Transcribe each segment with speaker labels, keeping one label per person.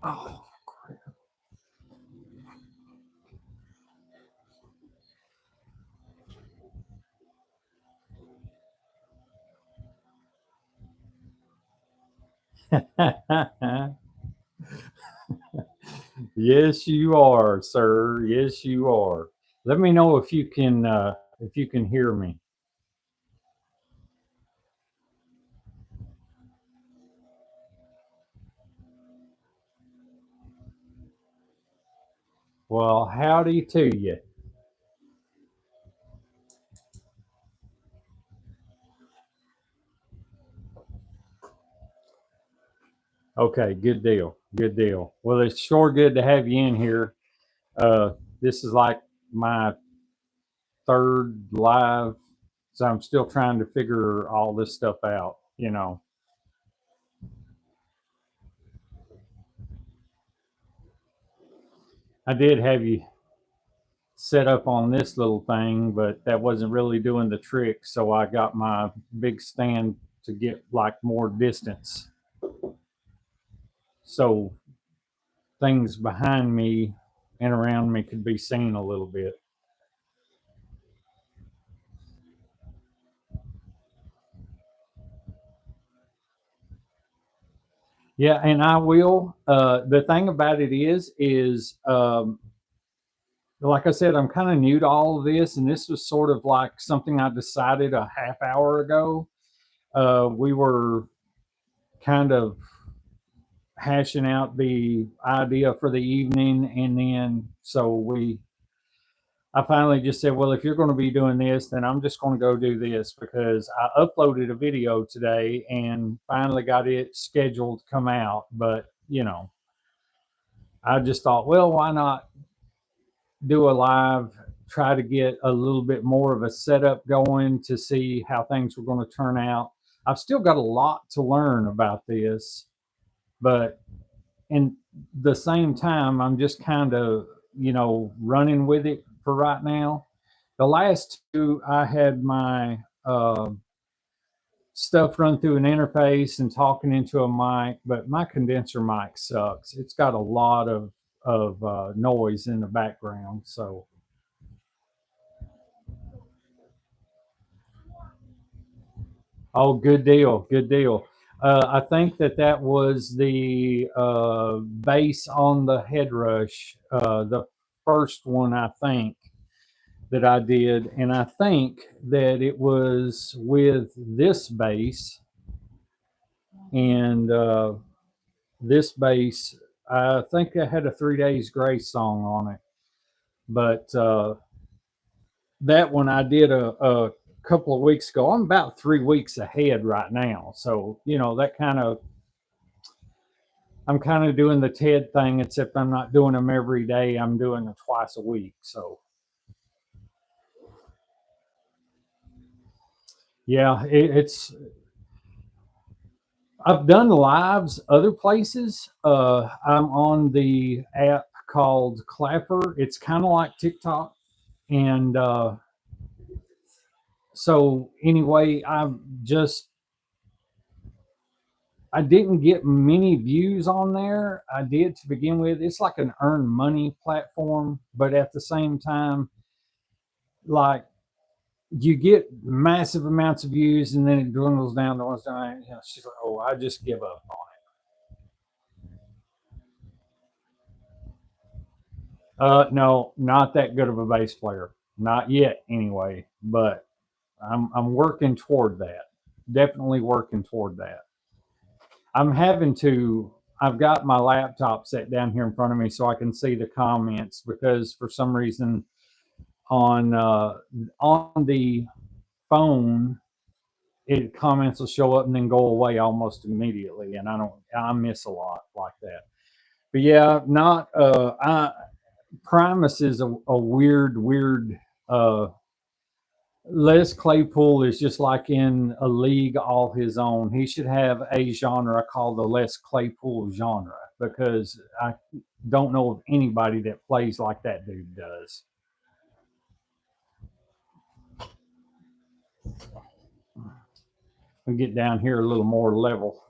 Speaker 1: Oh, crap. Yes, you are, sir. Yes, you are. Let me know if you can hear me. Well, howdy to you. Okay, good deal. Good deal. Well, it's sure good to have you in here. Uh, this is like my third live, so I'm still trying to figure all this stuff out. I did have you set up on this little thing, but that wasn't really doing the trick. So I got my big stand to get like more distance. So things behind me and around me could be seen a little bit. Yeah, and I will. The thing about it is, like I said, I'm kind of new to all of this, and this was sort of like something I decided a half hour ago. We were kind of hashing out the idea for the evening, and then I finally just said, well, if you're going to be doing this, then I'm just going to go do this because I uploaded a video today and finally got it scheduled to come out. But, I just thought, well, why not do a live, try to get a little bit more of a setup going to see how things were going to turn out. I've still got a lot to learn about this, but in the same time, I'm just kind of, running with it for right now. The last two, I had my stuff run through an interface and talking into a mic, but my condenser mic sucks. It's got a lot of noise in the background. So, oh, good deal, good deal. I think that was the bass on the head rush, the first one, I think that I did, and I think that it was with this bass and this bass. I think I had a 3 Days Grace song on it, but that one I did a couple of weeks ago. I'm about 3 weeks ahead right now, so that I'm kind of doing the TED thing, except I'm not doing them every day. I'm doing them twice a week. So yeah, it's I've done lives other places. I'm on the app called Clapper. It's kind of like TikTok, and so anyway, just I didn't get many views on there. I did to begin with. It's like an earn money platform, but at the same time, like you get massive amounts of views and then it dwindles down, dwindles down. She's like, oh, I just give up on it. No, not that good of a bass player. Not yet, anyway, but I'm working toward that. Definitely working toward that. I'm having to. I've got my laptop set down here in front of me so I can see the comments because for some reason on on the phone it comments will show up and then go away almost immediately, and I miss a lot like that. But yeah, not I Primus is a weird uh Les Claypool is just like in a league all his own. He should have a genre called the Les Claypool genre because I don't know of anybody that plays like that dude does. We get down here a little more level.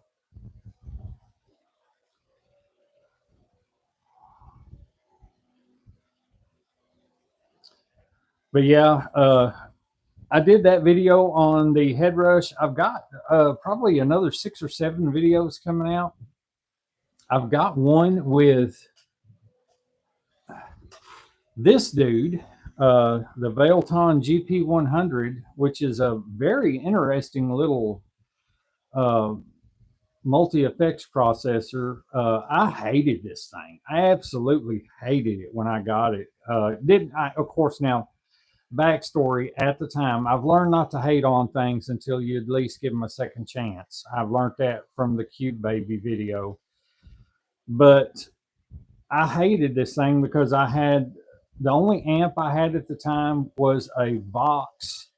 Speaker 1: But yeah, I did that video on the head rush. I've got probably another 6 or 7 videos coming out. I've got one with this dude, the Vailton GP100, which is a very interesting little uh, multi effects processor. I hated this thing. I absolutely hated it when I got it. Didn't I? Of course, now backstory at the time, I've learned not to hate on things until you at least give them a second chance. I've learned that from the Cube Baby video. But I hated this thing because I had the only amp I had at the time was a Vox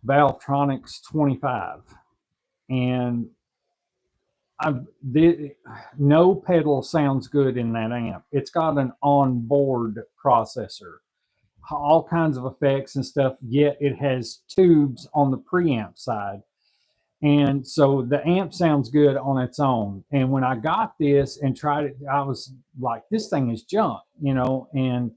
Speaker 1: Valvetronics 25. And no pedal sounds good in that amp. It's got an onboard processor, all kinds of effects and stuff, yet it has tubes on the preamp side. And so the amp sounds good on its own. And when I got this and tried it, I was like, this thing is junk, and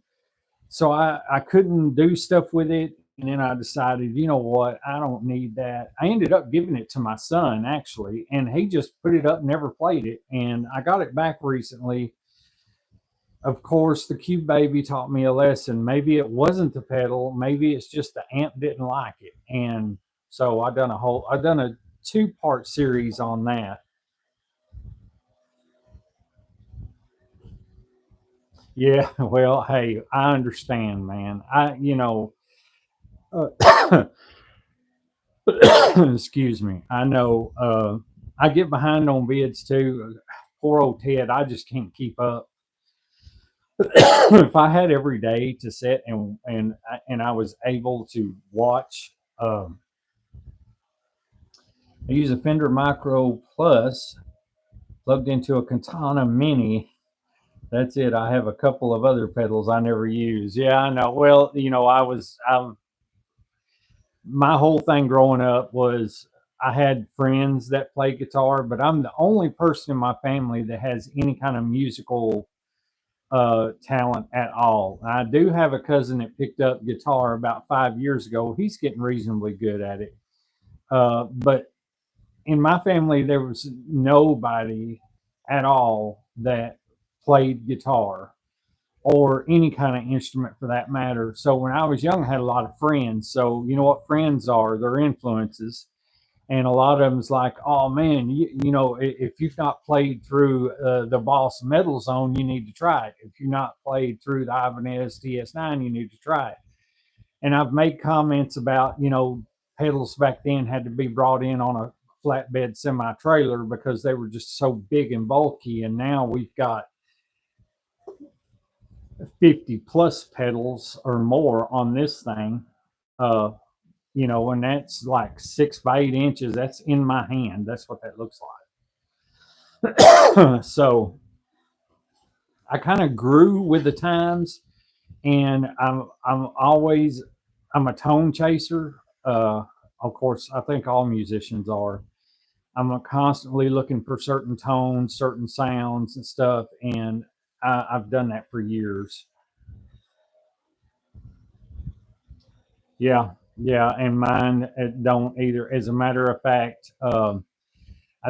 Speaker 1: so I couldn't do stuff with it. And then I decided, you know what, I don't need that. I ended up giving it to my son actually, and he just put it up, never played it. And I got it back recently. Of course, the Cube Baby taught me a lesson. Maybe it wasn't the pedal, maybe it's just the amp didn't like it. And so I've done a 2-part series on that. Yeah, well, hey, I understand, man. Excuse me. I know I get behind on vids too. Poor old Ted, I just can't keep up. If I had every day to sit and I was able to watch, I use a Fender Micro Plus plugged into a Katana Mini. That's it. I have a couple of other pedals I never use. Yeah, I know. Well, my whole thing growing up was I had friends that play guitar, but I'm the only person in my family that has any kind of musical talent at all. I do have a cousin that picked up guitar about 5 years ago. He's getting reasonably good at it. But in my family, there was nobody at all that played guitar or any kind of instrument for that matter. So when I was young, I had a lot of friends. So you know what friends are? They're influences. And a lot of them's like, oh man, if you've not played through the Boss Metal Zone, you need to try it. If you've not played through the Ibanez TS9, you need to try it. And I've made comments about, pedals back then had to be brought in on a flatbed semi trailer because they were just so big and bulky. And now we've got 50 plus pedals or more on this thing. And that's like 6 by 8 inches. That's in my hand. That's what that looks like. So I kind of grew with the times, and I'm a tone chaser. Of course, I think all musicians are. I'm constantly looking for certain tones, certain sounds, and stuff, and I've done that for years. Yeah, yeah, and mine don't either. As a matter of fact, I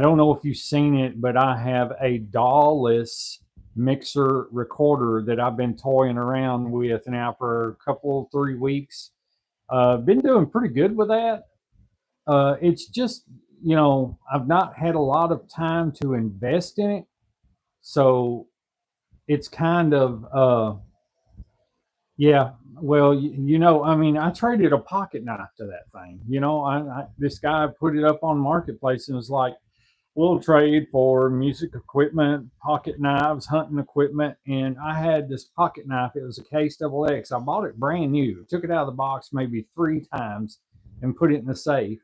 Speaker 1: don't know if you've seen it, but I have a DAW-less mixer recorder that I've been toying around with now for a couple, 3 weeks. Been doing pretty good with that. It's just, I've not had a lot of time to invest in it. So it's kind of, yeah, well, I mean, I traded a pocket knife to that thing. This guy put it up on Marketplace and was like, we'll trade for music equipment, pocket knives, hunting equipment. And I had this pocket knife. It was a Case Double X. I bought it brand new. Took it out of the box maybe 3 times and put it in the safe.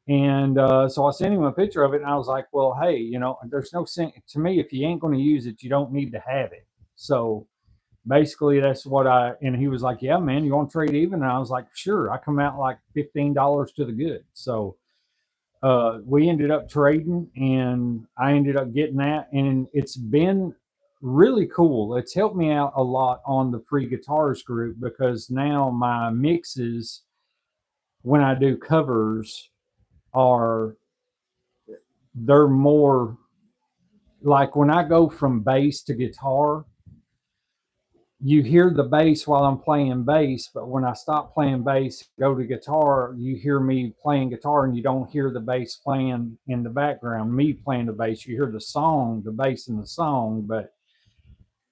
Speaker 1: And so I sent him a picture of it, and I was like, well, hey, there's no sense to me. If you ain't going to use it, you don't need to have it. So basically that's and he was like, yeah, man, you want to trade even? And I was like, sure. I come out like $15 to the good. So we ended up trading, and I ended up getting that, and it's been really cool. It's helped me out a lot on the Free Guitars group because now my mixes, when I do covers, are they're more like when I go from bass to guitar, you hear the bass while I'm playing bass, but when I stop playing bass, go to guitar, you hear me playing guitar and you don't hear the bass playing in the background, me playing the bass. You hear the song, the bass in the song. But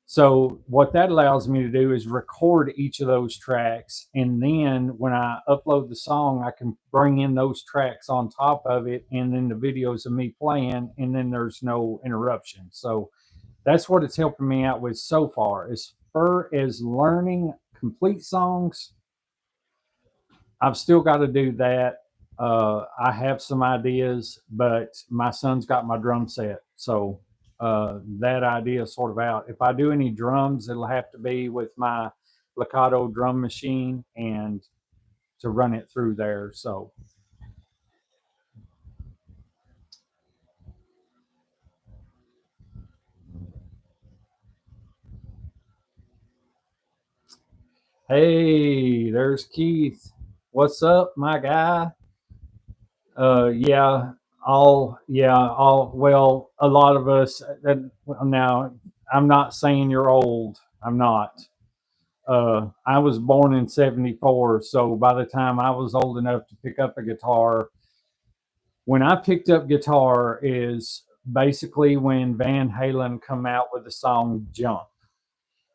Speaker 1: so what that allows me to do is record each of those tracks. And then when I upload the song, I can bring in those tracks on top of it and then the videos of me playing, and then there's no interruption. So that's what it's helping me out with so far. As far as learning complete songs, I've still got to do that. I have some ideas, but my son's got my drum set, so that idea is sort of out. If I do any drums, it'll have to be with my Lakato drum machine and to run it through there. So hey, there's Keith. What's up, my guy? Yeah, well, a lot of us. Now, I'm not saying you're old. I'm not. I was born in '74, so by the time I was old enough to pick up a guitar, when I picked up guitar is basically when Van Halen come out with the song "Jump,"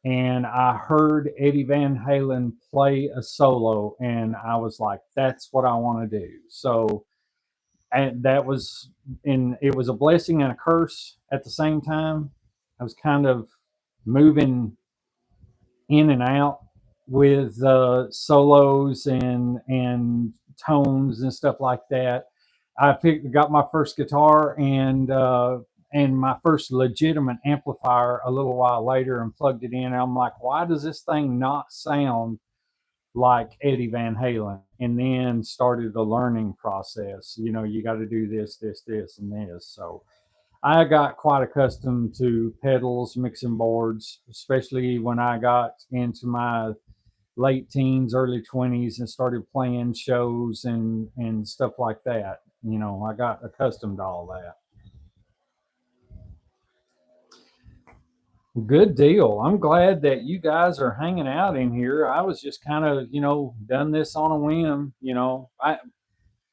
Speaker 1: and I heard Eddie Van Halen play a solo, and I was like, "That's what I want to do." So and that was in it was a blessing and a curse at the same time. I was kind of moving in and out with solos and tones and stuff like that. Got my first guitar and my first legitimate amplifier a little while later and plugged it in. And I'm like, why does this thing not sound like Eddie Van Halen? And then started the learning process. You know, you got to do this, this, this, and this. So I got quite accustomed to pedals, mixing boards, especially when I got into my late teens, early 20s, and started playing shows and stuff like that. You know, I got accustomed to all that. Good deal. I'm glad that you guys are hanging out in here. I was just kind of, done this on a whim.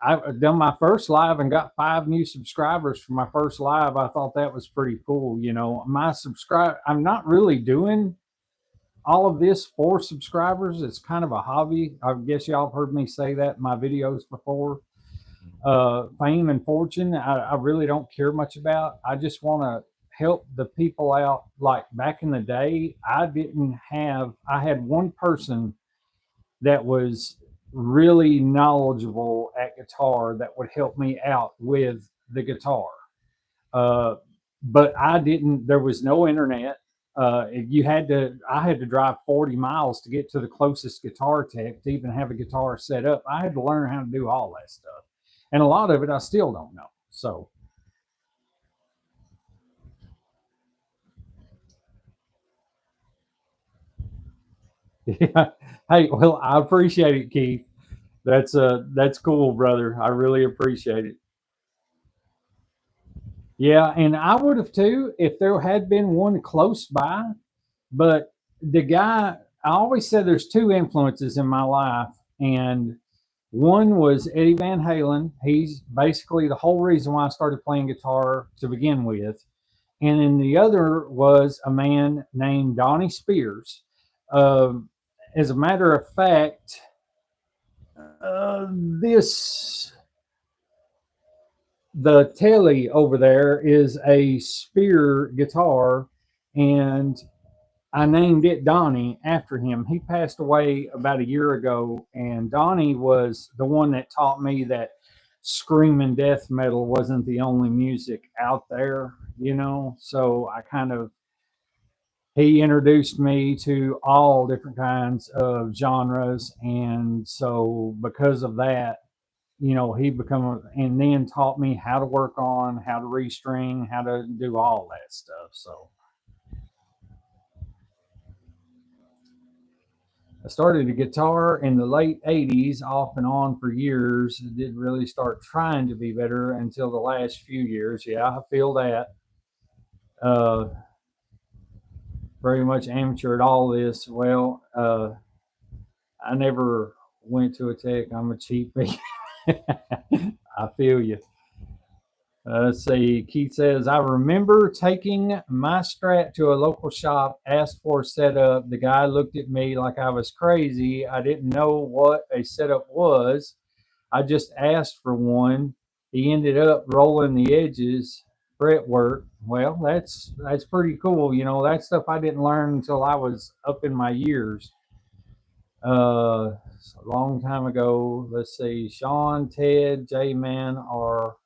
Speaker 1: I've done my first live and got 5 new subscribers for my first live. I thought that was pretty cool. I'm not really doing all of this for subscribers. It's kind of a hobby. I guess y'all have heard me say that in my videos before. Fame and fortune, I really don't care much about. I just want to help the people out. Like back in the day, I had one person that was really knowledgeable at guitar that would help me out with the guitar. Uh, but I didn't, there was no internet. I had to drive 40 miles to get to the closest guitar tech to even have a guitar set up. I had to learn how to do all that stuff. And a lot of it I still don't know. So, yeah. Hey, well, I appreciate it, Keith. That's cool, brother. I really appreciate it. Yeah, and I would have too if there had been one close by. But the guy, I always said there's two influences in my life, and one was Eddie Van Halen. He's basically the whole reason why I started playing guitar to begin with. And then the other was a man named Donnie Spears. Um as a matter of fact, this the telly over there is a Spear guitar, and I named it Donnie after him. He passed away about a year ago, and Donnie was the one that taught me that screaming death metal wasn't the only music out there, you know. So he introduced me to all different kinds of genres, and so because of that, and then taught me how to work on, how to restring, how to do all that stuff. So I started a guitar in the late 80s, off and on for years. Didn't really start trying to be better until the last few years. Yeah, I feel that. Uh, Very much amateur at all this. Well, I never went to a tech. I'm a cheap. I feel you. Let's see. Keith says, I remember taking my Strat to a local shop, asked for a setup. The guy looked at me like I was crazy. I didn't know what a setup was. I just asked for one. He ended up rolling the edges, fretwork. Well, that's pretty cool. You know, that stuff I didn't learn until I was up in my years. A long time ago. Let's see. Sean, Ted, J Man are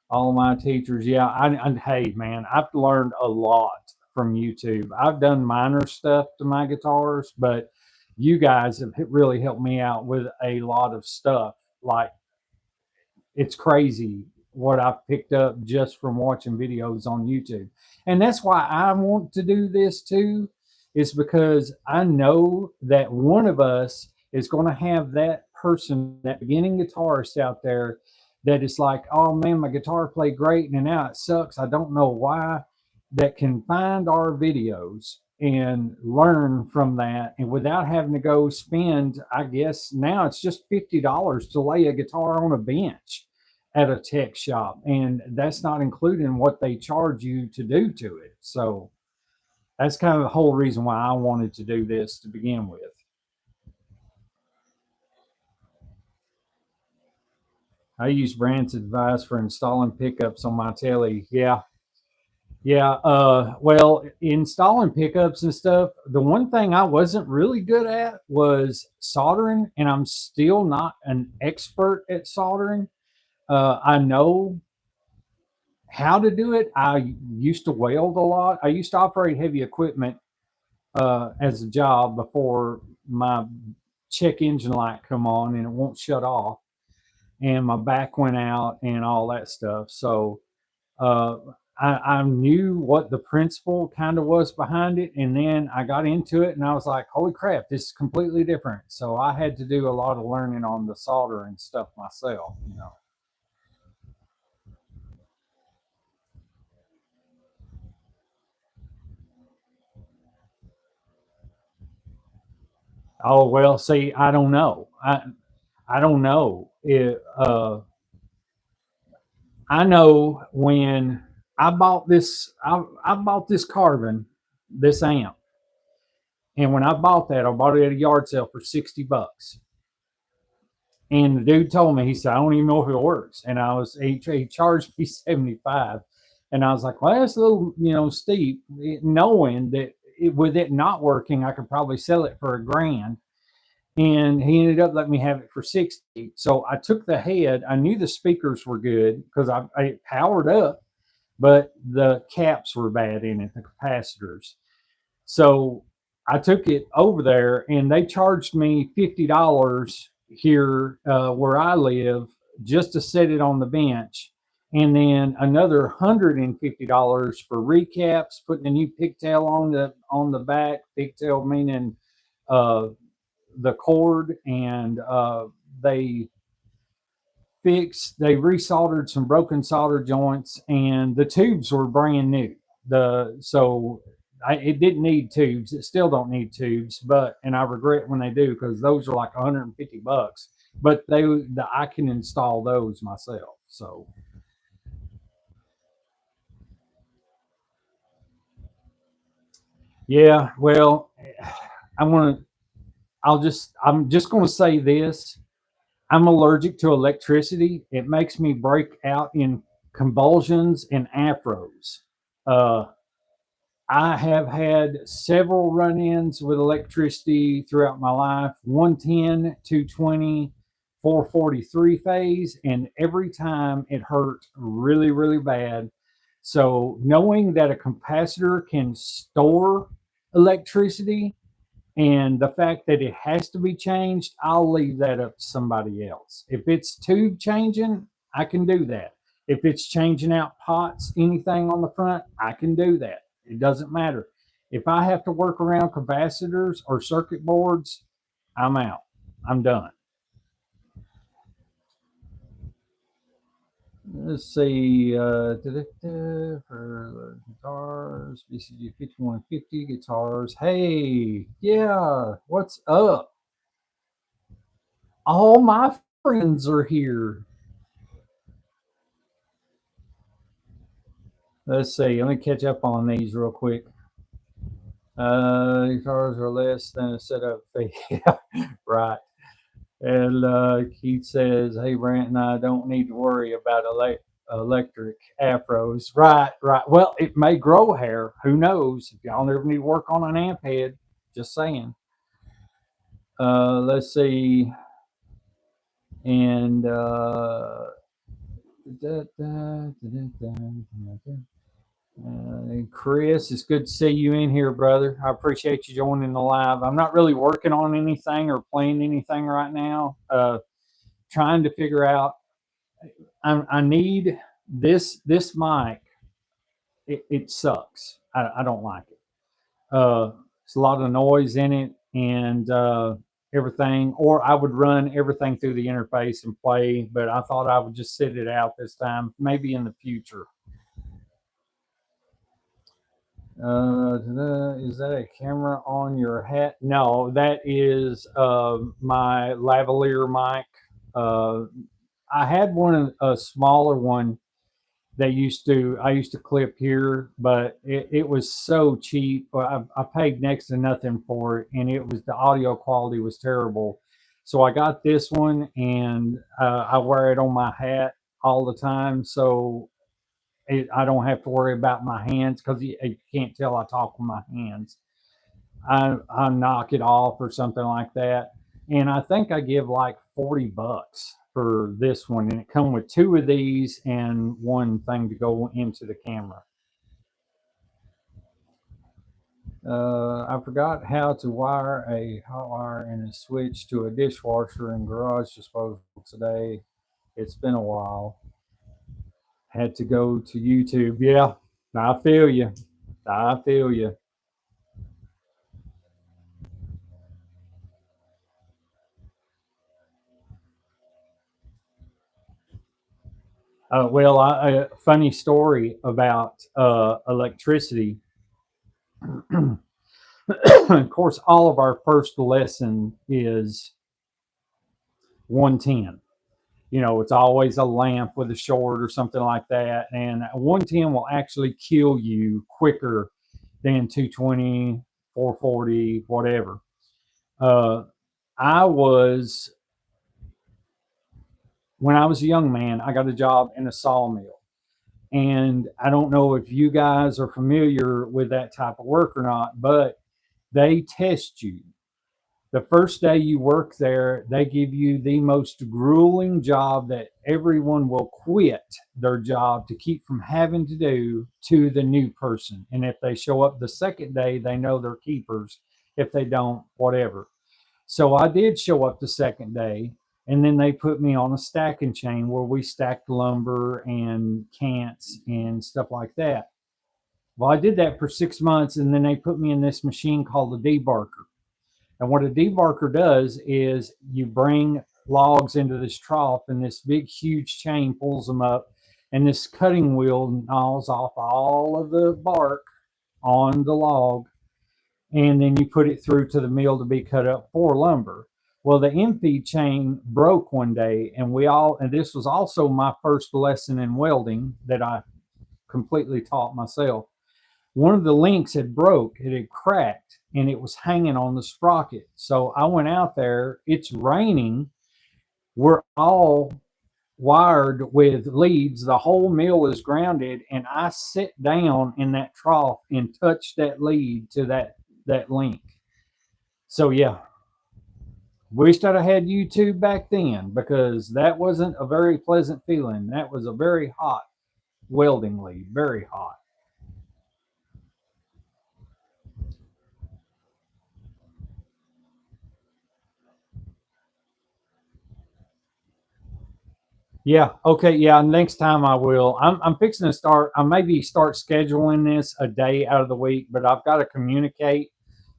Speaker 1: all my teachers. Yeah, hey man, I've learned a lot from YouTube. I've done minor stuff to my guitars, but you guys have really helped me out with a lot of stuff. Like, it's crazy what I've picked up just from watching videos on YouTube. And that's why I want to do this too, is because I know that one of us is going to have that person, that beginning guitarist out there that is like, oh man, my guitar played great and now it sucks. I don't know why. That can find our videos and learn from that, and without having to go spend, I guess now it's just $50 to lay a guitar on a bench at a tech shop, and that's not including what they charge you to do to it. So that's kind of the whole reason why I wanted to do this to begin with. I use Brand's advice for installing pickups on my telly. Yeah, yeah. Well, installing pickups and stuff, the one thing I wasn't really good at was soldering, and I'm still not an expert at soldering. I know how to do it. I used to weld a lot. I used to operate heavy equipment as a job before my check engine light come on and it won't shut off, and my back went out and all that stuff. So uh, I knew what the principle kind of was behind it, and then I got into it and I was like, holy crap, this is completely different. So I had to do a lot of learning on the solder and stuff myself, you know. Oh well, see, I don't know. I don't know. I know when I bought this Carvin, this amp, and when I bought that, I bought it at a yard sale for $60. And the dude told me, he said, I don't even know if it works. And he charged me 75. And I was like, well, that's a little, steep, knowing that with it not working, I could probably sell it for $1,000. And he ended up letting me have it for 60. So I took the head. I knew the speakers were good because I powered up, but the caps were bad in it, the capacitors. So I took it over there, and they charged me $50 here where I live just to set it on the bench, and then another $150 for recaps, putting a new pigtail on the back. Pigtail meaning uh, the cord, and they they resoldered some broken solder joints, and the tubes were brand new. It didn't need tubes. It still don't need tubes, but and I regret when they do because those are like $150. But I can install those myself. So yeah, well, I want to. I'm just going to say this. I'm allergic to electricity. It makes me break out in convulsions and afros. Uh, I have had several run ins with electricity throughout my life, 110, 220, 443 phase, and every time it hurt really, really bad. So, knowing that a capacitor can store electricity and the fact that it has to be changed, I'll leave that up to somebody else. If it's tube changing, I can do that. If it's changing out pots, anything on the front, I can do that. It doesn't matter. If I have to work around capacitors or circuit boards, I'm out. I'm done. Let's see. For guitars, BCG 5150 guitars. Hey, yeah, what's up? All my friends are here. Let's see. Let me catch up on these real quick. Guitars are less than a setup fee. Yeah, right. And Keith says, "Hey, Brant and I don't need to worry about electric afros." Right, right. Well, it may grow hair. Who knows? If y'all never need to work on an amp head, just saying. Let's see. And Chris, it's good to see you in here, brother. I appreciate you joining the live. I'm not really working on anything or playing anything right now. Trying to figure out. I need this mic. It sucks. I don't like it. It's a lot of noise in it and everything. Or I would run everything through the interface and play. But I thought I would just sit it out this time. Maybe in the future. Is that a camera on your hat? No, that is my lavalier mic. I had a smaller one that I used to clip here, but it was so cheap. I paid next to nothing for it, and the audio quality was terrible. So I got this one, and I wear it on my hat all the time. So I don't have to worry about my hands because you can't tell I talk with my hands. I knock it off or something like that. And I think I give like $40 for this one, and it come with two of these and one thing to go into the camera. I forgot how to wire a hot wire and a switch to a dishwasher and garage disposal today. It's been a while. Had to go to YouTube. Yeah, I feel you. I feel you. Well, a funny story about electricity. Of course, all of our first lesson is 110. You know, it's always a lamp with a short or something like that. And 110 will actually kill you quicker than 220, 440, whatever. Uh, I was, when I was a young man, I got a job in a sawmill. And I don't know if you guys are familiar with that type of work or not, but they test you. The first day you work there, they give you the most grueling job that everyone will quit their job to keep from having to do to the new person. And if they show up the second day, they know they're keepers. If they don't, whatever. So I did show up the second day, and then they put me on a stacking chain where we stacked lumber and cants and stuff like that. Well, I did that for 6 months, and then they put me in this machine called a debarker. And what a debarker does is you bring logs into this trough, and this big, huge chain pulls them up, and this cutting wheel gnaws off all of the bark on the log, and then you put it through to the mill to be cut up for lumber. Well, the infeed chain broke one day, and this was also my first lesson in welding that I completely taught myself. One of the links had broke, it had cracked, and it was hanging on the sprocket. So I went out there, it's raining, we're all wired with leads, the whole mill is grounded, and I sit down in that trough and touch that lead to that link. So yeah, wished I'd have had YouTube back then, because that wasn't a very pleasant feeling. That was a very hot welding lead, very hot. Yeah. Okay. Yeah. Next time I will. I'm fixing to start. I maybe start scheduling this a day out of the week, but I've got to communicate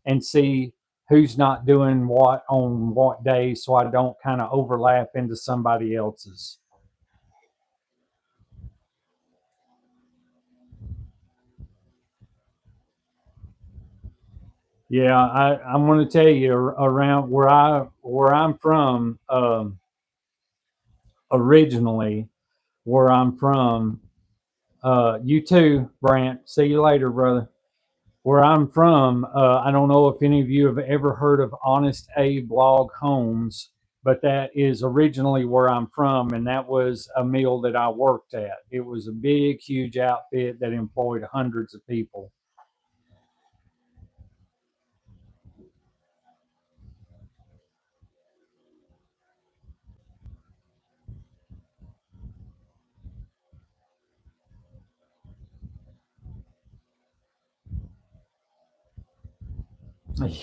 Speaker 1: and see who's not doing what on what day, so I don't kind of overlap into somebody else's. Yeah, I'm going to tell you around where I'm from, originally, where I'm from. You too, Brant. See you later, brother. Where I'm from, I don't know if any of you have ever heard of Honest Abe Log Homes, but that is originally where I'm from, and that was a mill that I worked at. It was a big, huge outfit that employed hundreds of people.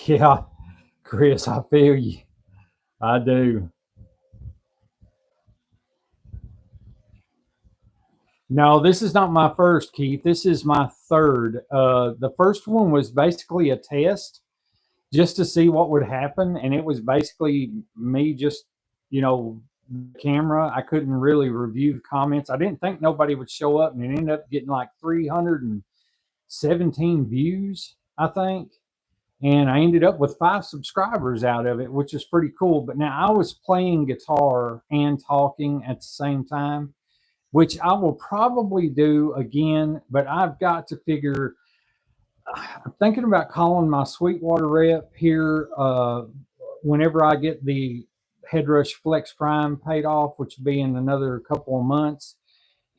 Speaker 1: Yeah, Chris, I feel you. I do. No, this is not my first, Keith. This is my third. The first one was basically a test just to see what would happen, and it was basically me just, you know, camera. I couldn't really review the comments. I didn't think nobody would show up, and it ended up getting like 317 views, I think. And I ended up with 5 subscribers out of it, which is pretty cool. But now I was playing guitar and talking at the same time, which I will probably do again, but I've got to figure. I'm thinking about calling my Sweetwater rep here whenever I get the Headrush Flex Prime paid off, which will be in another couple of months.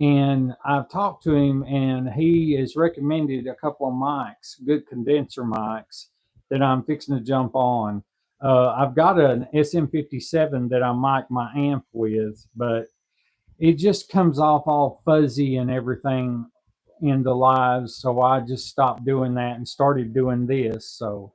Speaker 1: And I've talked to him, and he has recommended a couple of mics, good condenser mics, that I'm fixing to jump on. I've got an SM57 that I mic my amp with, but it just comes off all fuzzy and everything in the lives. So I just stopped doing that and started doing this. So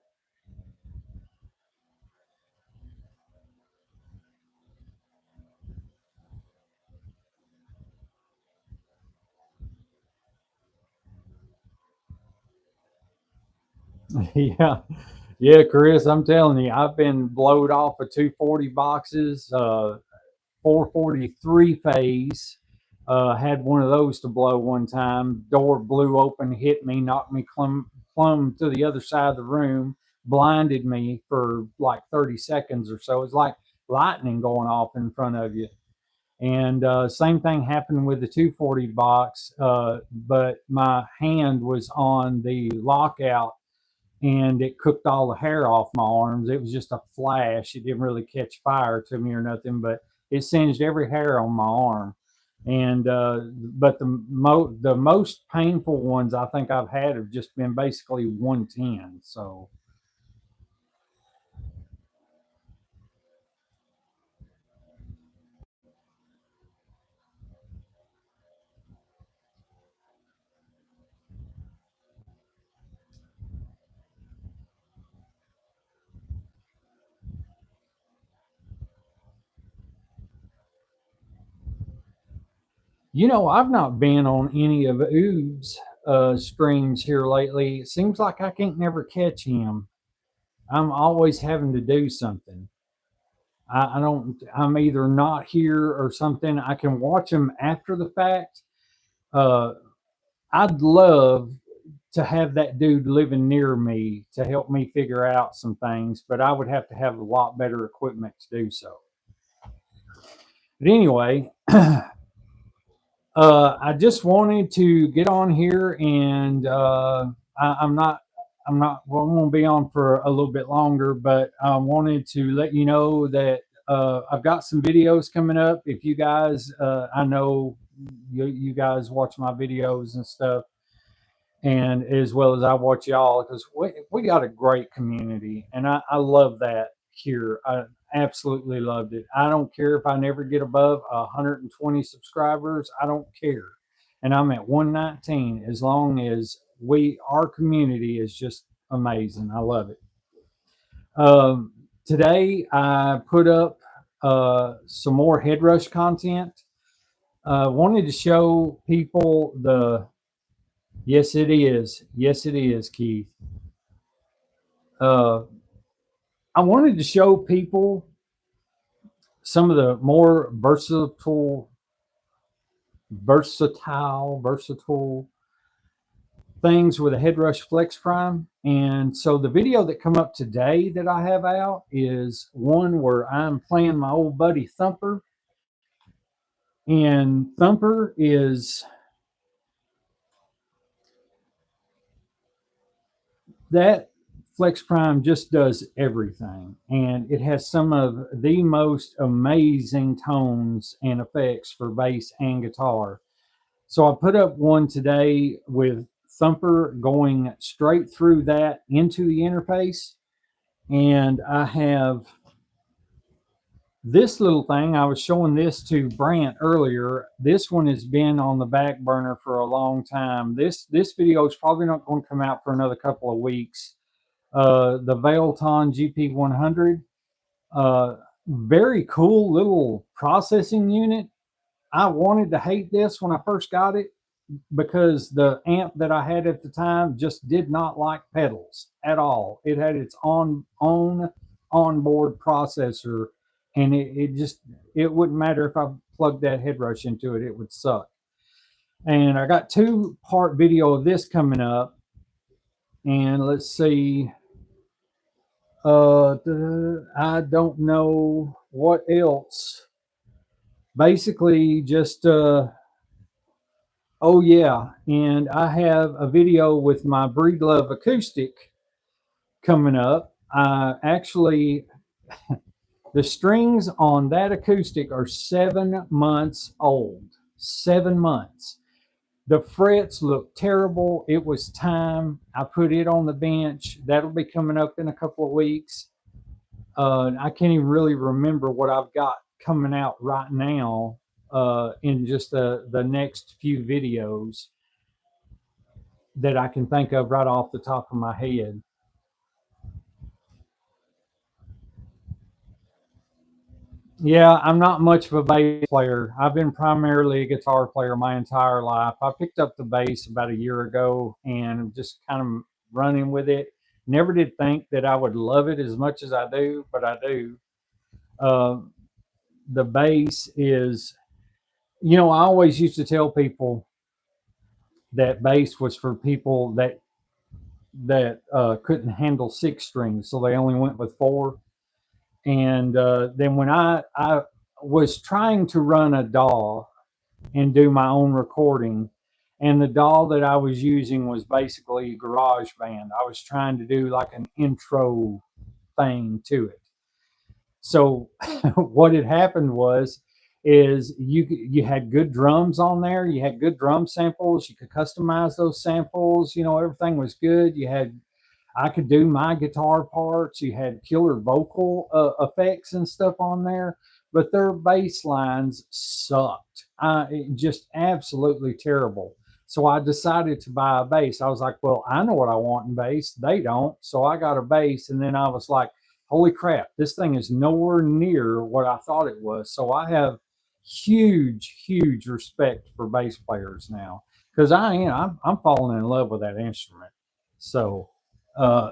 Speaker 1: yeah, yeah, Chris, I'm telling you, I've been blowed off of 240 boxes, 443 phase. Had one of those to blow one time. Door blew open, hit me, knocked me plumb to the other side of the room, blinded me for like 30 seconds or so. It's like lightning going off in front of you. And same thing happened with the 240 box, but my hand was on the lockout and it cooked all the hair off my arms. It was just a flash. It didn't really catch fire to me or nothing, but it singed every hair on my arm. And but the most painful ones I think I've had have just been basically 110. So I've not been on any of Oob's streams here lately. It seems like I can't never catch him. I'm always having to do something. I don't. I'm either not here or something. I can watch him after the fact. Uh, I'd love to have that dude living near me to help me figure out some things, but I would have to have a lot better equipment to do so. But anyway, I just wanted to get on here, and I'm not. I'm not. Well, I'm going to be on for a little bit longer, but I wanted to let you know that I've got some videos coming up. If you guys, I know you guys watch my videos and stuff, and as well as I watch y'all, because we got a great community, and I love that here. I absolutely loved it. I don't care if I never get above 120 subscribers. I don't care, and I'm at 119 as long as our community is just amazing. I love it. Today I put up some more Headrush content. Wanted to show people the. Yes, it is. Yes, it is, Keith. Uh, I wanted to show people some of the more versatile things with a Headrush Flex Prime. And so the video that come up today that I have out is one where I'm playing my old buddy Thumper. And Thumper is that Flex Prime just does everything. And it has some of the most amazing tones and effects for bass and guitar. So I put up one today with Thumper going straight through that into the interface. And I have this little thing. I was showing this to Brant earlier. This one has been on the back burner for a long time. This video is probably not going to come out for another couple of weeks. The Veilton GP100. Very cool little processing unit. I wanted to hate this when I first got it because the amp that I had at the time just did not like pedals at all. It had its own onboard processor, and it wouldn't matter if I plugged that Headrush into it, it would suck. And I got 2-part video of this coming up, and let's see. I don't know what else. Basically, just oh yeah, and I have a video with my Breedlove acoustic coming up. Actually, the strings on that acoustic are 7 months old. 7 months. The frets look terrible. It was time. I put it on the bench. That'll be coming up in a couple of weeks. I can't even really remember what I've got coming out right now in just the next few videos that I can think of right off the top of my head. Yeah, I'm not much of a bass player. I've been primarily a guitar player my entire life. I picked up the bass about a year ago and just kind of running with it. Never did think that I would love it as much as I do, but I do. Uh, the bass is, I always used to tell people that bass was for people that couldn't handle 6 strings, so they only went with 4. And then when I was trying to run a DAW and do my own recording, and the DAW that I was using was basically GarageBand. I was trying to do like an intro thing to it. So what had happened is you had good drums on there. You had good drum samples. You could customize those samples. Everything was good. I could do my guitar parts. You had killer vocal effects and stuff on there, but their bass lines sucked. Just absolutely terrible. So I decided to buy a bass. I was like, well, I know what I want in bass. They don't. So I got a bass, and then I was like, holy crap, this thing is nowhere near what I thought it was. So I have huge respect for bass players now because I'm falling in love with that instrument. So uh,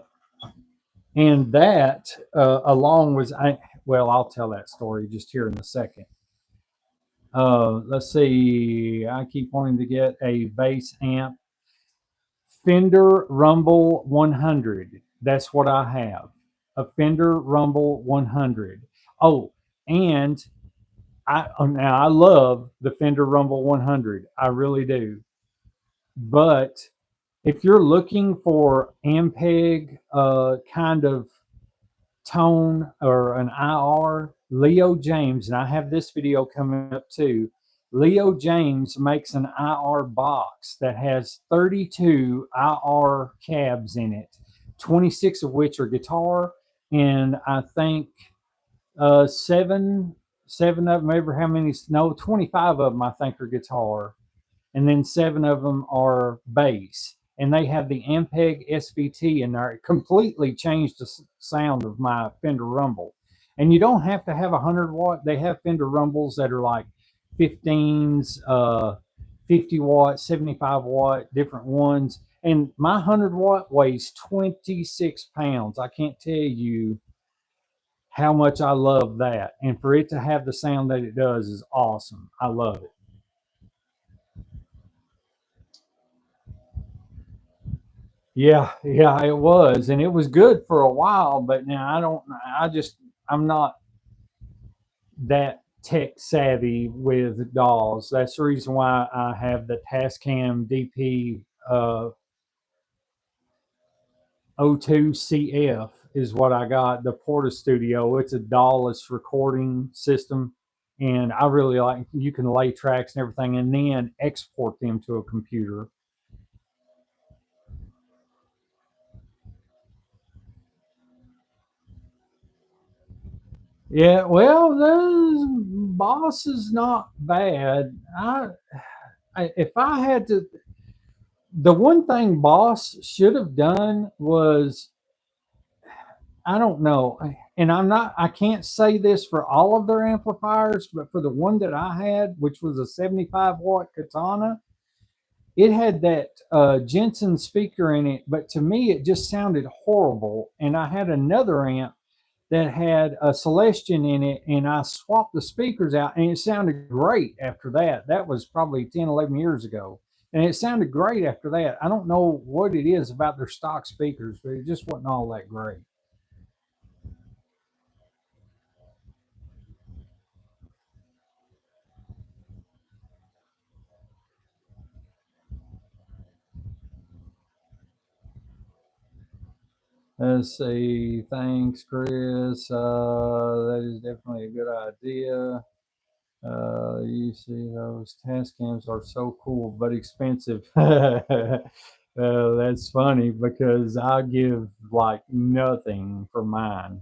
Speaker 1: and that along with I'll tell that story just here in a second. Let's see. I keep wanting to get a bass amp. Fender Rumble 100. That's what I have. A Fender Rumble 100. Oh, and now I love the Fender Rumble 100. I really do. But if you're looking for Ampeg kind of tone or an IR, Leo James, and I have this video coming up too. Leo James makes an IR box that has 32 IR cabs in it, 26 of which are guitar, and I think seven of them, ever how many? No, 25 of them I think are guitar, and then 7 of them are bass. And they have the Ampeg SVT in there. It completely changed the sound of my Fender Rumble. And you don't have to have a 100-watt. They have Fender Rumbles that are like 15s, 50-watt, 75-watt, different ones. And my 100-watt weighs 26 pounds. I can't tell you how much I love that. And for it to have the sound that it does is awesome. I love it. Yeah, yeah, it was. And it was good for a while, but now I'm not that tech savvy with DAWs. That's the reason why I have the Tascam DP O2CF is what I got. The Porta Studio. It's a DAW-less recording system, and I really like. You can lay tracks and everything, and then export them to a computer. Yeah, well, the Boss is not bad. If I had to, the one thing Boss should have done was, I don't know, and I can't say this for all of their amplifiers, but for the one that I had, which was a 75-watt Katana, it had that Jensen speaker in it, but to me, it just sounded horrible. And I had another amp that had a Celestion in it, and I swapped the speakers out, and it sounded great after that. That was probably 10, 11 years ago. And it sounded great after that. I don't know what it is about their stock speakers, but it just wasn't all that great. Let's see. Thanks, Chris. That is definitely a good idea. You see, those task cams are so cool but expensive. That's funny because I give like nothing for mine.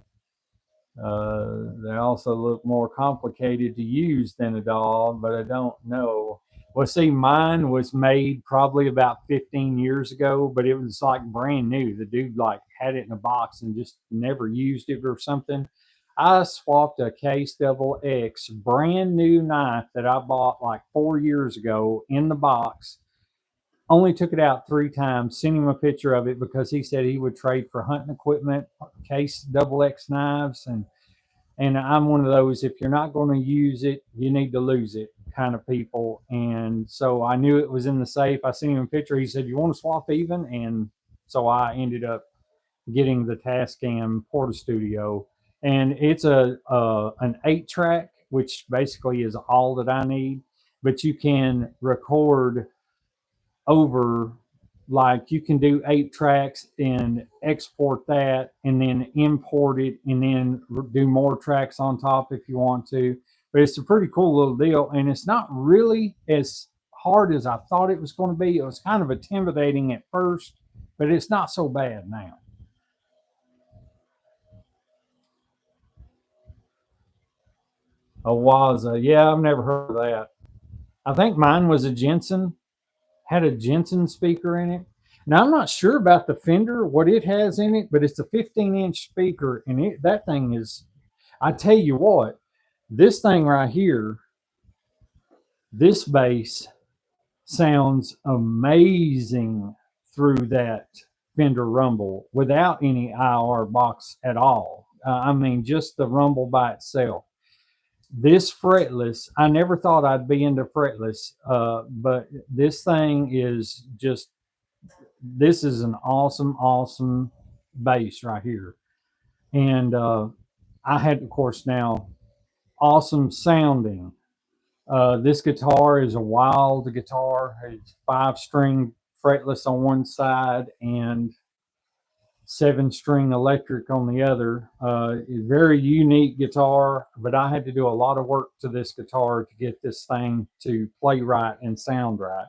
Speaker 1: They also look more complicated to use than a doll, but I don't know. Well, see, mine was made probably about 15 years ago, but it was like brand new. The dude like had it in a box and just never used it or something. I swapped a Case Double X brand new knife that I bought like 4 years ago in the box. Only took it out 3 times. Sent him a picture of it because he said he would trade for hunting equipment, Case Double X knives, and I'm one of those, if you're not going to use it, you need to lose it kind of people. And so I knew it was in the safe. I sent him a picture. He said, "You want to swap even?" And so I ended up getting the Tascam Porta Studio. And it's an 8 track, which basically is all that I need. But you can record over, like you can do 8 tracks and export that and then import it and then do more tracks on top if you want to. But it's a pretty cool little deal, and it's not really as hard as I thought it was going to be. It was kind of intimidating at first, but it's not so bad now. A Waza, yeah, I've never heard of that. I think mine was a Jensen, had a Jensen speaker in it. Now I'm not sure about the Fender, what it has in it, but it's a 15-inch speaker, and that thing is. I tell you what, this thing right here, this bass sounds amazing through that Fender Rumble without any IR box at all. I mean, just the Rumble by itself. This fretless, I never thought I'd be into fretless, but this thing is just, this is an awesome, awesome bass right here. And I had, of course, now awesome sounding. This guitar is a wild guitar. It's 5 string fretless on one side and 7 string electric on the other. Very unique guitar, but I had to do a lot of work to this guitar to get this thing to play right and sound right.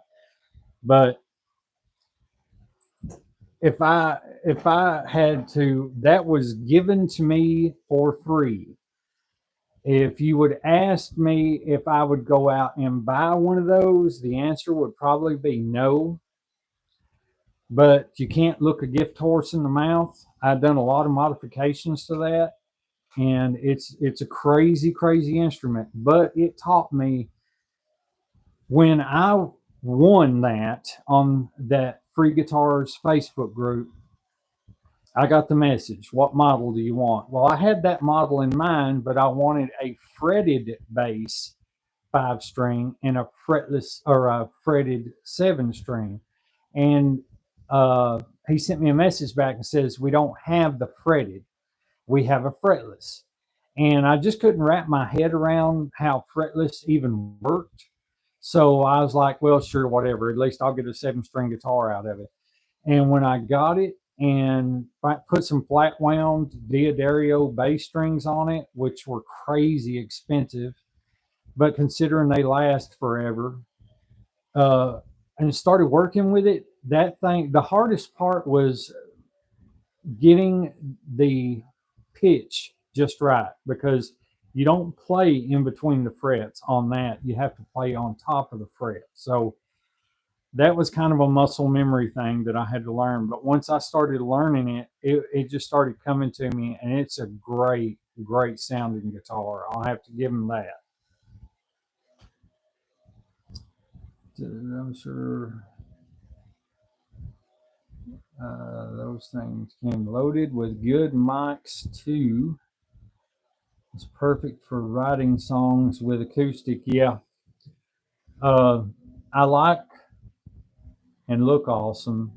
Speaker 1: But if I had to, that was given to me for free. If you would ask me if I would go out and buy one of those, the answer would probably be no. But you can't look a gift horse in the mouth. I've done a lot of modifications to that, and it's a crazy, crazy instrument. But it taught me, when I won that on that Free Guitars Facebook group, I got the message. What model do you want? Well, I had that model in mind, but I wanted a fretted bass 5 string and a fretless or a fretted 7 string. And he sent me a message back and says, we don't have the fretted, we have a fretless. And I just couldn't wrap my head around how fretless even worked. So I was like, well, sure, whatever. At least I'll get a 7 string guitar out of it. And when I got it and I put some flat wound D'Addario bass strings on it, which were crazy expensive, but considering they last forever, and started working with it, that thing, the hardest part was getting the pitch just right, because you don't play in between the frets on that. You have to play on top of the fret. So that was kind of a muscle memory thing that I had to learn. But once I started learning it, it just started coming to me, and it's a great, great sounding guitar. I'll have to give him that. I'm sure those things came loaded with good mics too. It's perfect for writing songs with acoustic. Yeah. I like and look awesome.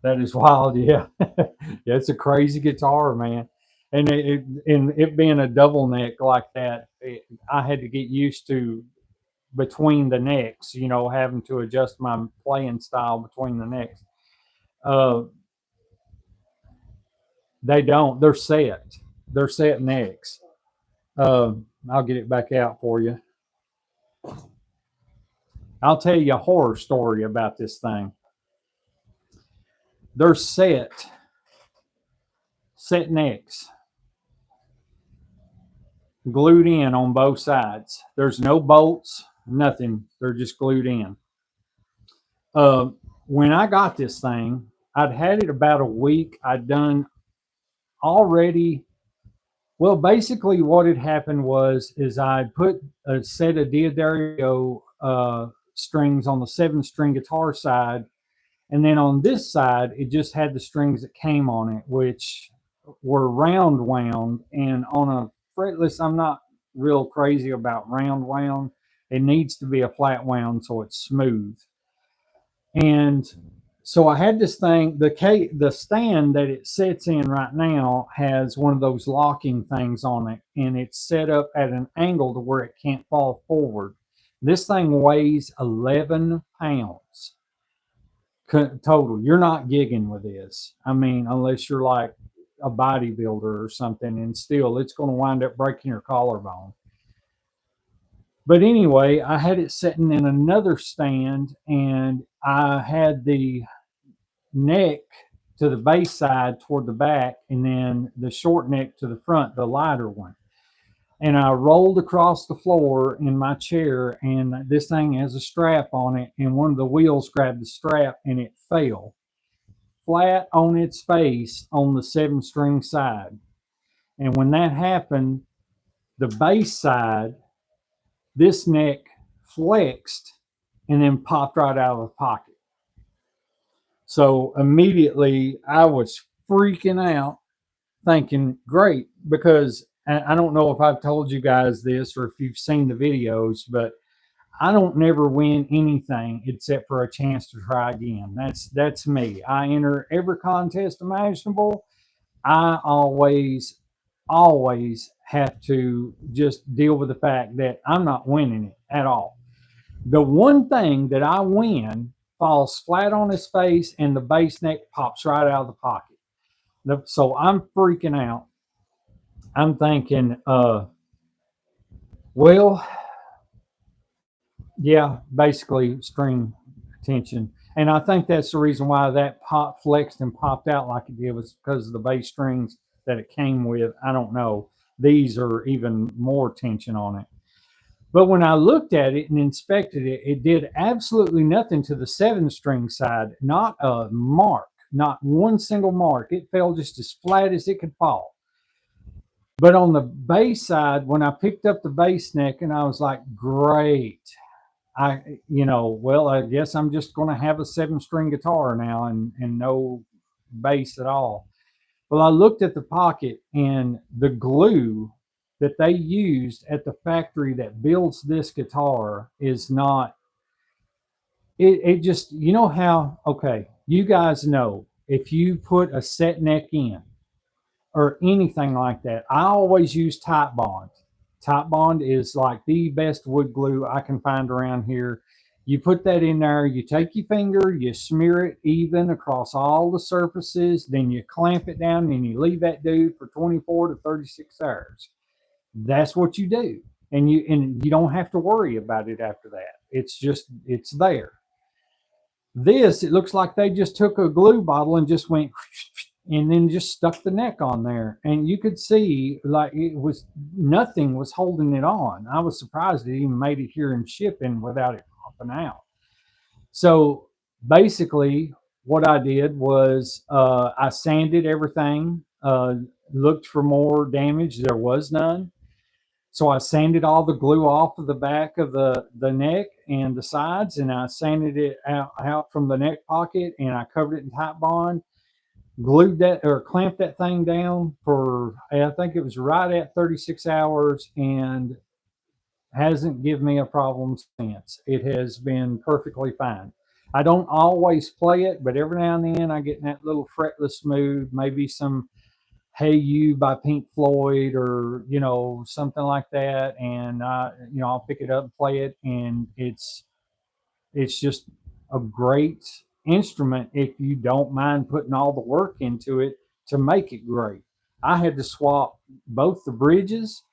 Speaker 1: That is wild. Yeah. Yeah, it's a crazy guitar, man. And it being a double neck like that, I had to get used to between the necks, having to adjust my playing style between the necks. Uh, they don't. They're set. They're set necks. I'll get it back out for you. I'll tell you a horror story about this thing. They're set necks, glued in on both sides. There's no bolts, nothing. They're just glued in. Uh, when I got this thing, I'd had it about a week. I'd done already. Well, basically, what had happened is I put a set of D'Addario strings on the 7 string guitar side, and then on this side, it just had the strings that came on it, which were round wound. And on a fretless, I'm not real crazy about round wound. It needs to be a flat wound so it's smooth. And so I had this thing. The stand that it sits in right now has one of those locking things on it, and it's set up at an angle to where it can't fall forward. This thing weighs 11 pounds total. You're not gigging with this. I mean, unless you're like a bodybuilder or something, and still, it's going to wind up breaking your collarbone. But anyway, I had it sitting in another stand, and I had the neck to the bass side toward the back, and then the short neck to the front, the lighter one. And I rolled across the floor in my chair, and this thing has a strap on it, and one of the wheels grabbed the strap and it fell flat on its face on the 7 string side. And when that happened, the bass side, this neck flexed and then popped right out of the pocket. So immediately I was freaking out, thinking, great, because I don't know if I've told you guys this or if you've seen the videos, but I don't never win anything except for a chance to try again. That's me. I enter every contest imaginable. I always have to just deal with the fact that I'm not winning it at all. The one thing that I win falls flat on his face and the bass neck pops right out of the pocket. So I'm freaking out. I'm thinking, well, yeah, basically string tension. And I think that's the reason why that pop flexed and popped out like it did, was because of the bass strings that it came with. I don't know. These are even more tension on it. But when I looked at it and inspected it, it did absolutely nothing to the 7 string side. Not a mark, not one single mark. It fell just as flat as it could fall. But on the bass side, when I picked up the bass neck, and I was like, great. Well, I guess I'm just going to have a 7 string guitar now and no bass at all. Well, I looked at the pocket, and the glue that they used at the factory that builds this guitar is not, it just, you know how, okay, you guys know if you put a set neck in or anything like that, I always use Titebond. Titebond is like the best wood glue I can find around here. You put that in there, you take your finger, you smear it even across all the surfaces, then you clamp it down and you leave that dude for 24 to 36 hours. That's what you do. And you don't have to worry about it after that. It's just, it's there. This, it looks like they just took a glue bottle and just went and then just stuck the neck on there. And you could see like it was, nothing was holding it on. I was surprised it even made it here in shipping without it popping out. So basically, what I did was I sanded everything, looked for more damage. There was none. So I sanded all the glue off of the back of the neck and the sides, and I sanded it out from the neck pocket, and I covered it in Titebond, glued that or clamped that thing down for, I think it was right at 36 hours, and hasn't given me a problem since. It has been perfectly fine. I don't always play it, but every now and then I get in that little fretless mood, maybe some Hey You by Pink Floyd or, you know, something like that. And, you know, I'll pick it up and play it. And it's just a great instrument if you don't mind putting all the work into it to make it great. I had to swap both the bridges.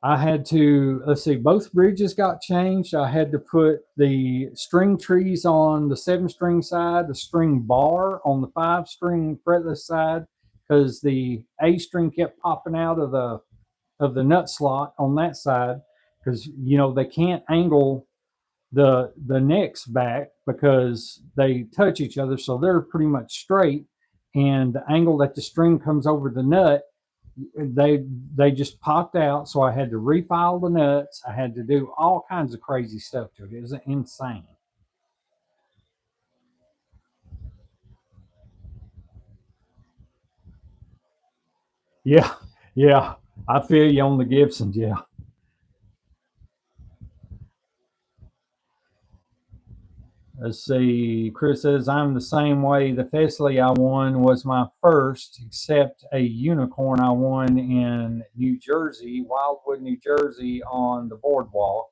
Speaker 1: I had to, let's see, both bridges got changed. I had to put the string trees on the 7-string side, the string bar on the 5-string fretless side, because the A string kept popping out of the nut slot on that side, because you know they can't angle the necks back because they touch each other, so they're pretty much straight. And the angle that the string comes over the nut, they just popped out. So I had to refile the nuts. I had to do all kinds of crazy stuff to it. It was insane. Yeah, yeah. I feel you on the Gibsons. Yeah. Let's see. Chris says, I'm the same way. The Fesley I won was my first, except a unicorn I won in New Jersey, Wildwood, New Jersey, on the boardwalk.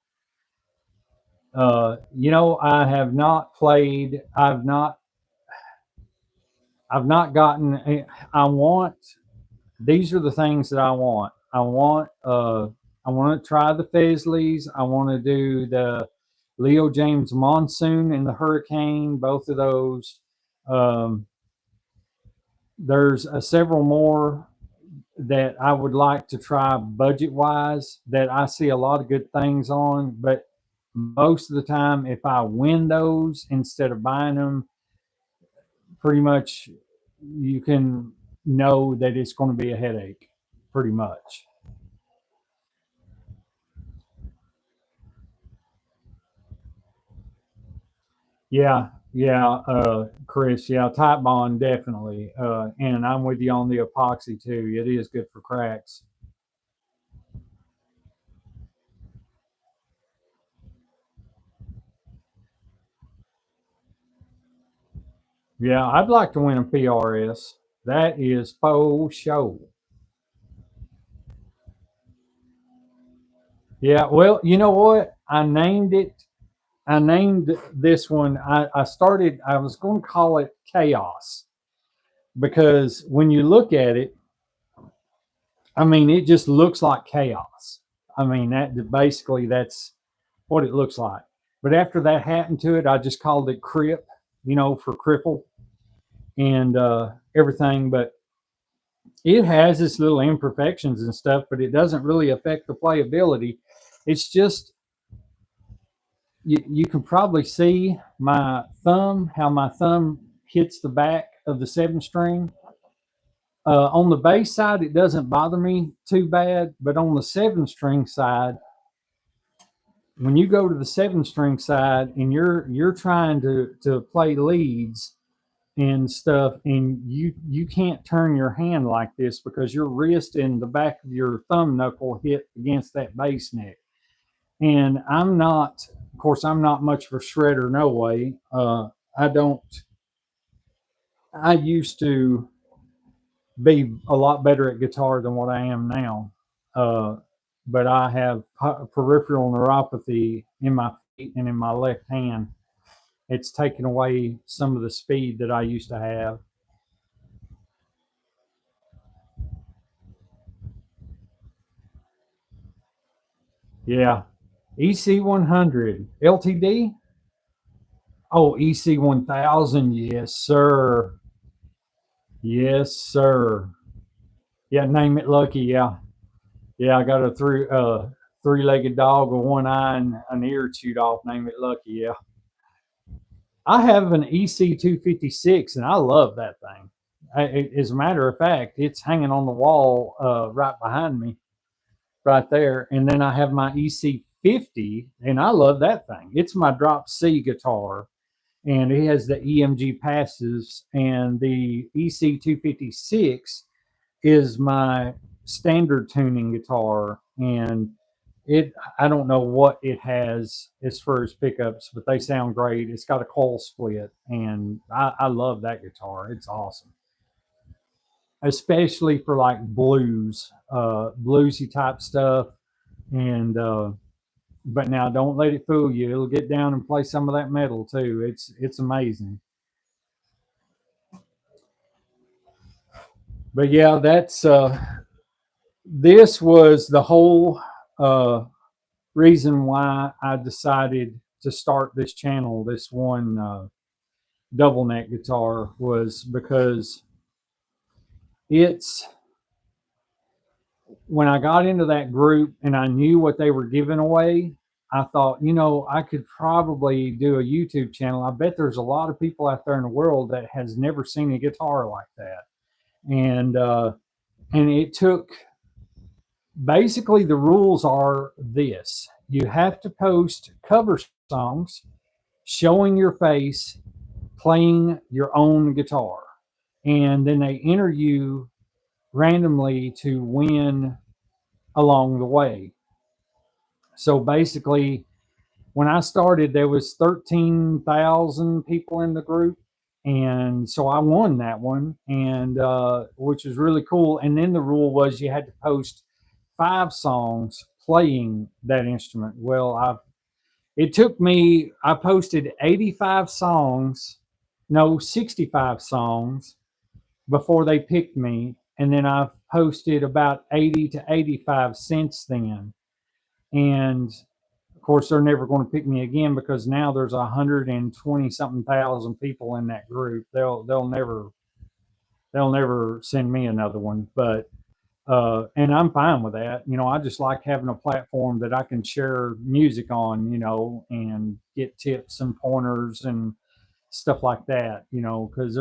Speaker 1: You know, I have not played. I've not gotten. I want. These are the things that I want. I want. I want to try the Fesleys. I want to do the Leo James Monsoon and the Hurricane. Both of those. Um, there's several more that I would like to try budget wise that I see a lot of good things on, but most of the time, if I win those instead of buying them, pretty much you can know that it's going to be a headache, pretty much. Yeah, yeah, Chris. Yeah, Type Bond definitely, and I'm with you on the epoxy too. It is good for cracks. Yeah, I'd like to win a PRS. That is faux show. Yeah, well, you know what? I named it. I named this one. I started. I was going to call it Chaos because when you look at it, I mean, it just looks like chaos. I mean, that basically that's what it looks like. But after that happened to it, I just called it Crip, you know, for cripple and everything. But it has its little imperfections and stuff, but it doesn't really affect the playability. It's just you can probably see my thumb, how my thumb hits the back of the 7 string. On the bass side, it doesn't bother me too bad, but on the 7 string side, when you go to the 7 string side and you're trying to play leads, and stuff, and you can't turn your hand like this because your wrist and the back of your thumb knuckle hit against that bass neck. And I'm not, of course, I'm not much of a shredder, no way. I don't. I used to be a lot better at guitar than what I am now. Uh, but I have peripheral neuropathy in my feet and in my left hand. It's taken away some of the speed that I used to have. Yeah. EC 100 LTD. Oh, EC 1000. Yes, sir. Yes, sir. Yeah, name it Lucky. Yeah. Yeah, I got a three-legged dog with one eye and an ear chewed off. Name it Lucky. Yeah. I have an EC 256 and I love that thing. As a matter of fact, it's hanging on the wall right behind me, right there. And then I have my EC 50, and I love that thing. It's my drop C guitar, and it has the EMG passes. And the EC 256 is my standard tuning guitar, and it I don't know what it has as far as pickups, but they sound great. It's got a coil split, and I love that guitar. It's awesome, especially for like bluesy type stuff. And but now don't let it fool you. It'll get down and play some of that metal too. It's amazing. But yeah, that's this was the whole uh reason why I decided to start this channel, this one double neck guitar, was because it's when I got into that group and I knew what they were giving away, I thought, I could probably do a YouTube channel. I bet there's a lot of people out there in the world that has never seen a guitar like that. And it took, basically the rules are this: you have to post cover songs showing your face playing your own guitar, and then they enter you randomly to win along the way. So basically, when I started, there was 13,000 people in the group, and so I won that one, and which was really cool. And then the rule was you had to post 5 songs playing that instrument. Well, it took me, I posted 85 songs, no, 65 songs before they picked me. And then I've posted about 80 to 85 since then. And of course, they're never going to pick me again because now there's 120 something thousand people in that group. They'll never send me another one. But and I'm fine with that. I just like having a platform that I can share music on, and get tips and pointers and stuff like that, because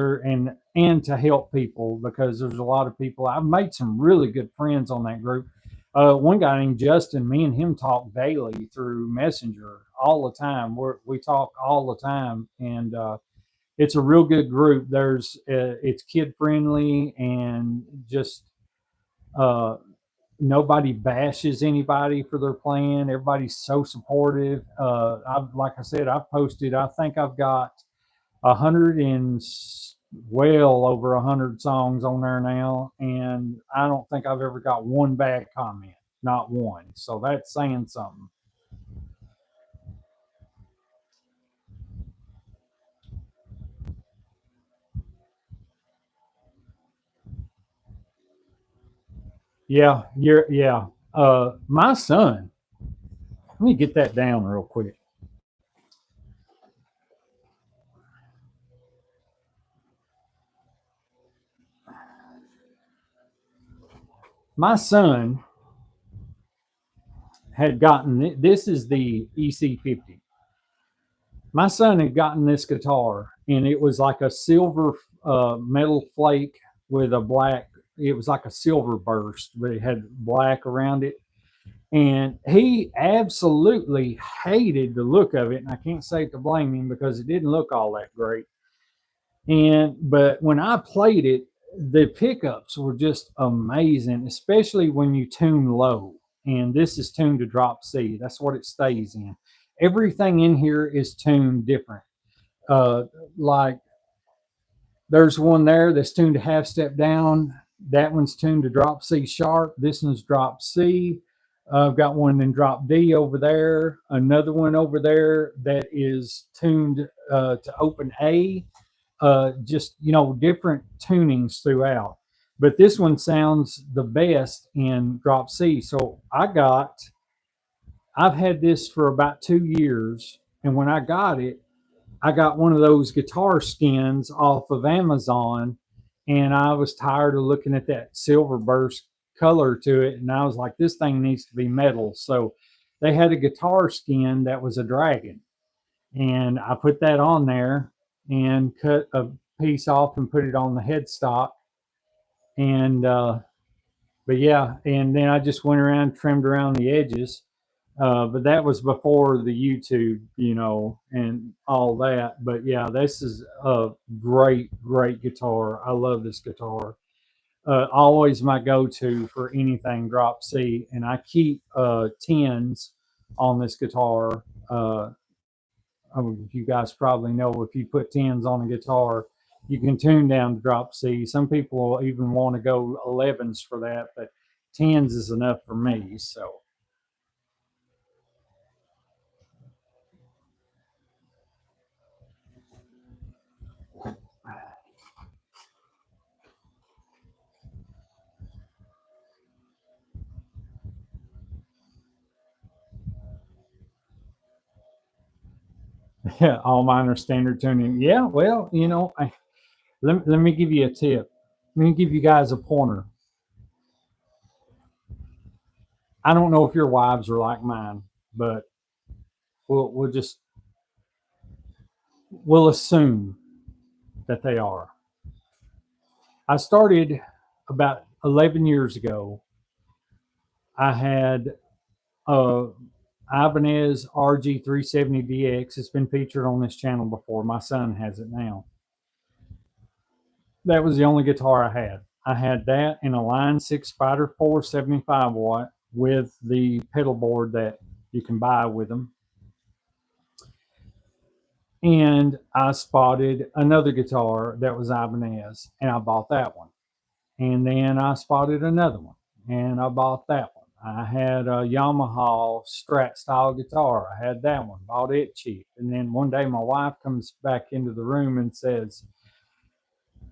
Speaker 1: and to help people, because there's a lot of people. I've made some really good friends on that group. One guy named Justin, me and him talk daily through Messenger all the time. We talk all the time, and it's a real good group. It's kid friendly, and just uh, nobody bashes anybody for their playing. Everybody's so supportive. Like I said, I've posted. I think I've got 100 and well over 100 songs on there now, and I don't think I've ever got one bad comment, not one. So that's saying something. Yeah. My son, let me get that down real quick. My son had gotten, this is the EC50. My son had gotten this guitar, and it was like a silver metal flake with a black, it was like a silver burst, but it had black around it. And he absolutely hated the look of it. And I can't say to blame him because it didn't look all that great. But when I played it, the pickups were just amazing, especially when you tune low. And this is tuned to drop C. That's what it stays in. Everything in here is tuned different. Uh, like there's one there that's tuned to half step down. That one's tuned to drop C sharp. This one's drop C. I've got one in drop D over there. Another one over there that is tuned to open A. Just different tunings throughout. But this one sounds the best in drop C. So I've had this for about 2 years, and when I got it, I got one of those guitar skins off of Amazon, and I was tired of looking at that silver burst color to it, and I was like, this thing needs to be metal. So they had a guitar skin that was a dragon, and I put that on there and cut a piece off and put it on the headstock. And but yeah, and then I just went around, trimmed around the edges. But that was before the YouTube, and all that. But yeah, this is a great, great guitar. I love this guitar. Always my go-to for anything drop C, and I keep tens on this guitar. You guys probably know if you put tens on a guitar, you can tune down to drop C. Some people even want to go 11s for that, but tens is enough for me. So. Yeah, all mine are standard tuning. Yeah, well, let me give you a tip. Let me give you guys a pointer. I don't know if your wives are like mine, but we'll assume that they are. I started about 11 years ago. I had a Ibanez RG370DX. It's been featured on this channel before. My son has it now. That was the only guitar I had. I had that in a Line 6 Spider 4 75 watt with the pedal board that you can buy with them. And I spotted another guitar that was Ibanez, and I bought that one. And then I spotted another one, and I bought that one. I had a Yamaha Strat style guitar. I had that one, bought it cheap. And then one day my wife comes back into the room and says,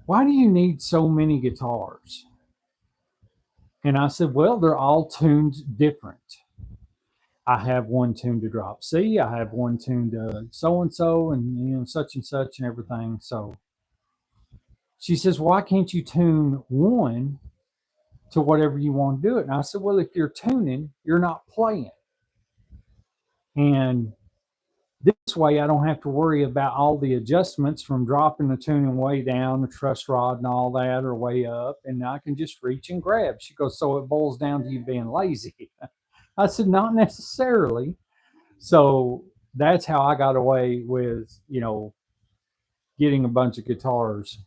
Speaker 1: "Why do you need so many guitars?" And I said, "Well, they're all tuned different. I have one tuned to drop C. I have one tuned to so and so, and such and such, and everything." So she says, "Why can't you tune one to whatever you want to do it?" And I said, "Well, if you're tuning, you're not playing. And this way, I don't have to worry about all the adjustments from dropping the tuning way down, the truss rod and all that, or way up, and I can just reach and grab." She goes, "So it boils down to you being lazy." I said, "Not necessarily." So that's how I got away with, getting a bunch of guitars.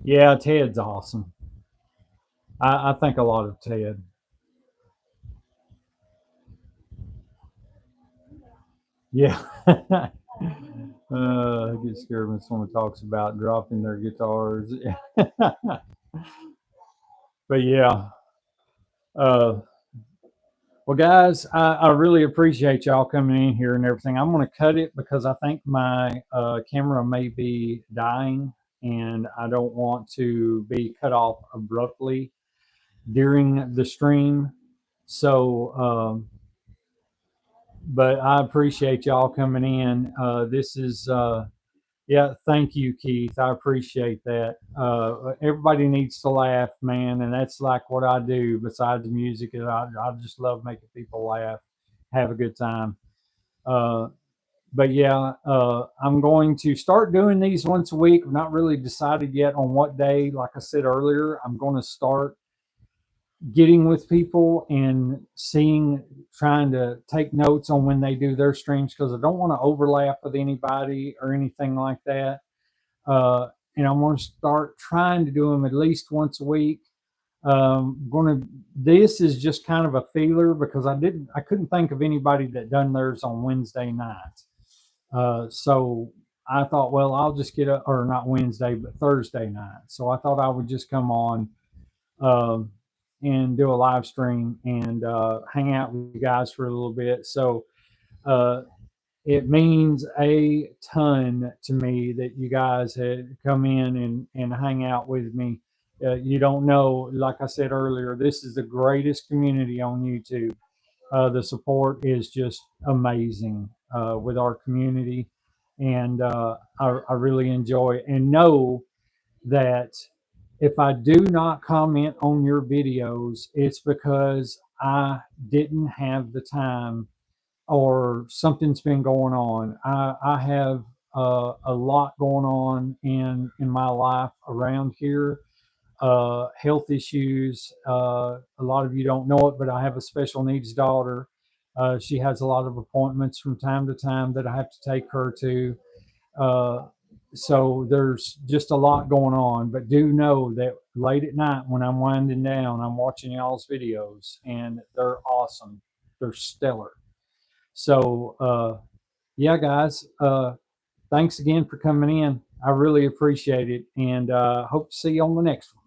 Speaker 1: Yeah, Ted's awesome. I think a lot of Ted. Yeah. I get scared when someone talks about dropping their guitars. But yeah. Uh, well, guys, I really appreciate y'all coming in here and everything. I'm going to cut it because I think my camera may be dying, and I don't want to be cut off abruptly during the stream. So, but I appreciate y'all coming in. This is Yeah, thank you, Keith. I appreciate that. Everybody needs to laugh, man, and that's like what I do. Besides the music, and I just love making people laugh, have a good time. Uh, but yeah, I'm going to start doing these once a week. I'm not really decided yet on what day. Like I said earlier, I'm going to start getting with people and seeing, trying to take notes on when they do their streams, because I don't want to overlap with anybody or anything like that. Uh, and I'm going to start trying to do them at least once a week. Going to This is just kind of a feeler because I couldn't think of anybody that done theirs on Wednesday nights. So I thought, well, I'll just get a, or not Wednesday, but Thursday night. So I thought I would just come on um, and do a live stream and hang out with you guys for a little bit. So uh, it means a ton to me that you guys had come in and hang out with me. You don't know, like I said earlier, this is the greatest community on YouTube. The support is just amazing with our community, and I really enjoy it, and know that if I do not comment on your videos, it's because I didn't have the time or something's been going on. I have a lot going on in my life around here, health issues. A lot of you don't know it, but I have a special needs daughter. She has a lot of appointments from time to time that I have to take her to. Uh, so there's just a lot going on, but do know that late at night when I'm winding down, I'm watching y'all's videos and they're awesome. They're stellar. So, yeah, guys, thanks again for coming in. I really appreciate it, and hope to see you on the next one.